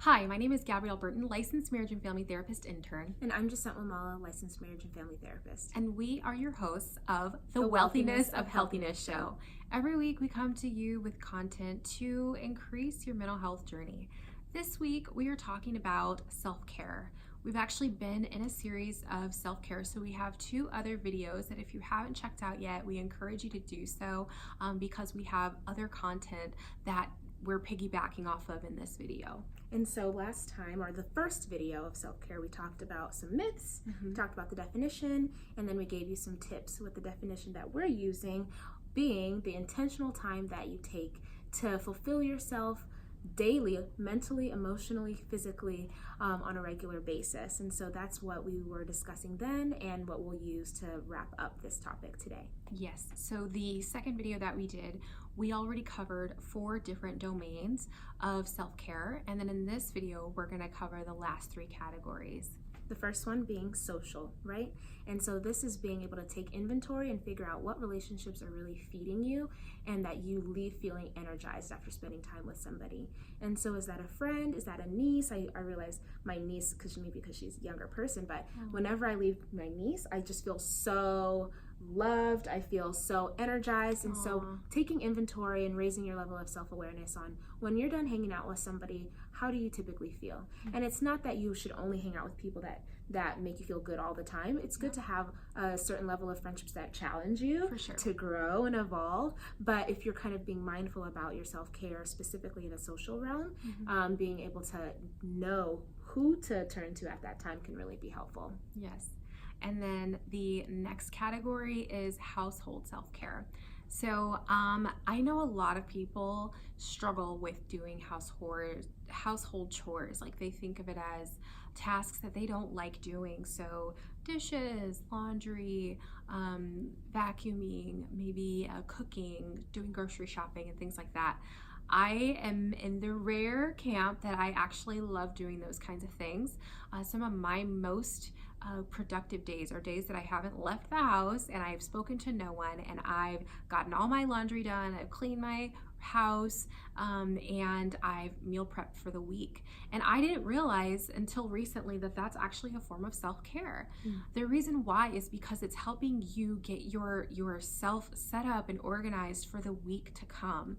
Hi, my name is Gabrielleburton, licensed marriage and family therapist intern. And I'm JacentWamala, licensed marriage and family therapist. And we are your hosts of the Wealthiness of Healthiness show. Every week we come to you with content to increase your mental health journey. This week we are talking about self-care. We've actually been in a series of self-care, so we have 2 other videos that if you haven't checked out yet, we encourage you to do so because we have other content that we're piggybacking off of in this video. And so last time, or the first video of self-care, we talked about some myths, we talked about the definition, and then we gave you some tips with the definition that we're using being the intentional time that you take to fulfill yourself daily, mentally, emotionally, physically, on a regular basis. And so that's what we were discussing then and what we'll use to wrap up this topic today. Yes, so the second video that we did, we already covered 4 different domains of self-care, and then in this video we're going to cover the last 3 categories. The first one being social, right? And so this is being able to take inventory and figure out what relationships are really feeding you and that you leave feeling energized after spending time with somebody. And so is that a friend? Is that a niece? I realize my niece, because she's a younger person, but whenever I leave my niece, I just feel so loved, I feel so energized. And so taking inventory and raising your level of self-awareness on when you're done hanging out with somebody, how do you typically feel? And it's not that you should only hang out with people that make you feel good all the time. It's good to have a certain level of friendships that challenge you to grow and evolve. But if you're kind of being mindful about your self-care, specifically in a social realm, being able to know who to turn to at that time can really be helpful. Yes. And then the next category is household self-care. So I know a lot of people struggle with doing household chores. Like they think of it as tasks that they don't like doing. So dishes, laundry, vacuuming, maybe cooking, doing grocery shopping and things like that. I am in the rare camp that I actually love doing those kinds of things. Some of my most productive days are days that I haven't left the house and I've spoken to no one and I've gotten all my laundry done, I've cleaned my house, and I've meal prepped for the week. And I didn't realize until recently that that's actually a form of self-care. The reason why is because it's helping you get yourself set up and organized for the week to come.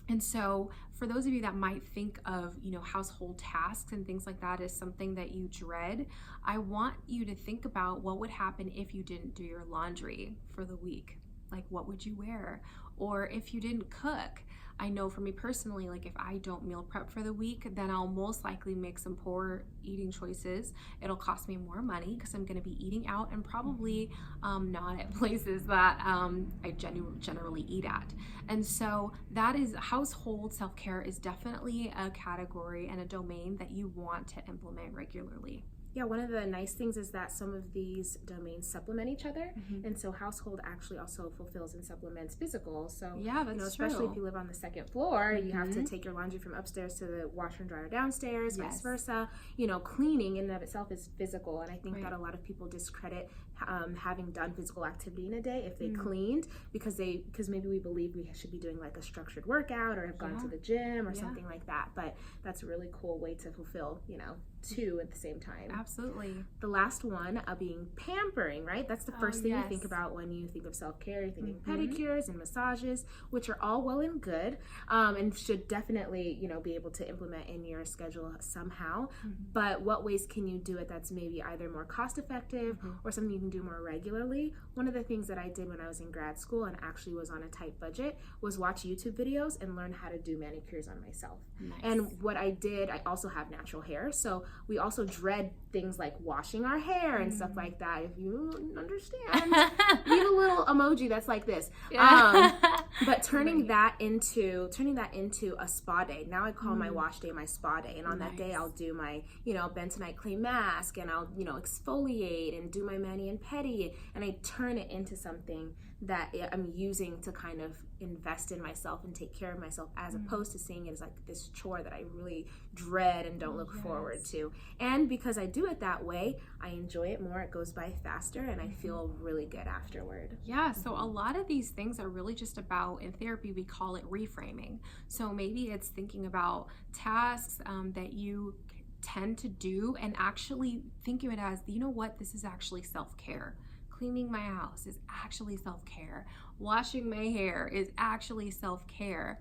And so for those of you that might think of, household tasks and things like that as something that you dread, I want you to think about what would happen if you didn't do your laundry for the week. Like, what would you wear? Or if you didn't cook. I know for me personally, like if I don't meal prep for the week, then I'll most likely make some poor eating choices. It'll cost me more money because I'm going to be eating out and probably not at places that I generally eat at. And so that is household self-care is definitely a category and a domain that you want to implement regularly. Yeah, one of the nice things is that some of these domains supplement each other, and so household actually also fulfills and supplements physical. So yeah, that's especially true. If you live on the second floor, you have to take your laundry from upstairs to the washer and dryer downstairs, vice versa. Cleaning in and of itself is physical, and I think that a lot of people discredit having done physical activity in a day if they cleaned because maybe we believe we should be doing like a structured workout or have gone to the gym or something like that. But that's a really cool way to fulfill 2 at the same time. Absolutely. The last one being pampering, right? That's the first thing you think about when you think of self-care. You're thinking pedicures and massages, which are all well and good, and should definitely, be able to implement in your schedule somehow. But what ways can you do it that's maybe either more cost-effective or something you can do more regularly? One of the things that I did when I was in grad school and actually was on a tight budget was watch YouTube videos and learn how to do manicures on myself. Nice. And what I did, I also have natural hair, so we also dread things like washing our hair and stuff like that. If you understand, leave a little emoji that's like this. But turning that into a spa day. Now I call my wash day my spa day, and on that day I'll do my bentonite clay mask, and I'll exfoliate and do my mani and pedi, and I turn it into something that I'm using to kind of invest in myself and take care of myself, as opposed to seeing it as like this chore that I really dread and don't look forward to. And because I do it that way, I enjoy it more, it goes by faster, and I feel really good afterward. Yeah, so a lot of these things are really just about, in therapy, we call it reframing. So maybe it's thinking about tasks that you tend to do and actually think of it as, you know what, this is actually self-care. Cleaning my house is actually self-care. Washing my hair is actually self-care.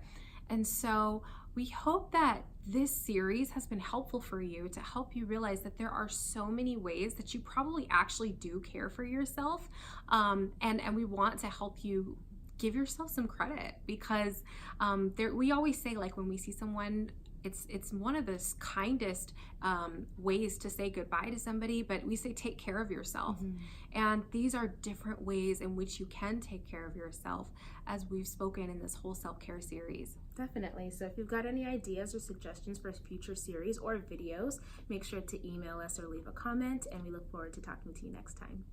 And so we hope that this series has been helpful for you, to help you realize that there are so many ways that you probably actually do care for yourself. And we want to help you give yourself some credit, because we always say, like, when we see someone, it's one of the kindest ways to say goodbye to somebody, but we say take care of yourself. And these are different ways in which you can take care of yourself, as we've spoken in this whole self-care series. Definitely. So if you've got any ideas or suggestions for future series or videos, make sure to email us or leave a comment, and we look forward to talking to you next time.